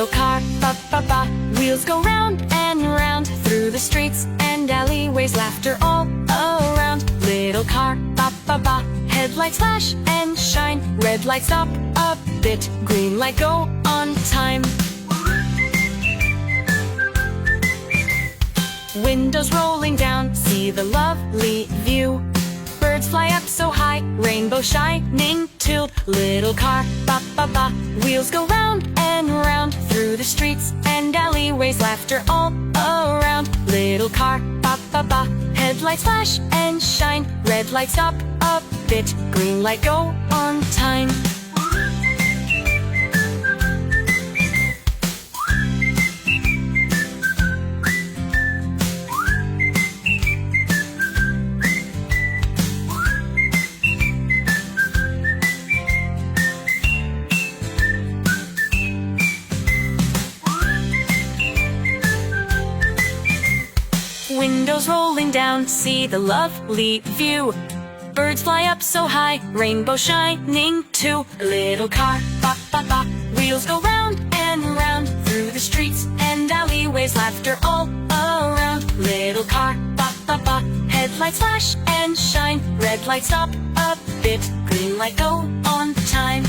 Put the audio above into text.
Little car, ba ba ba, wheels go round and round through the streets and alleyways, laughter all around. Little car, ba ba ba, headlights flash and shine, red light stop a bit, green light go on time. Windows rolling down, see the lovely view. Birds fly up so high, rainbow shining too. Little car, ba ba ba, wheels go round and round through the streets and alleyways, laughter all around. Little car, ba ba ba, headlights flash and shine, red light stop a bit, green light go on time. Windows rolling down, see the lovely view. Birds fly up so high, rainbow shining too. Little car, ba ba ba, wheels go round and round through the streets and alleyways, laughter all around. Little car, ba ba ba, headlights flash and shine, red light stop a bit, green light go on time.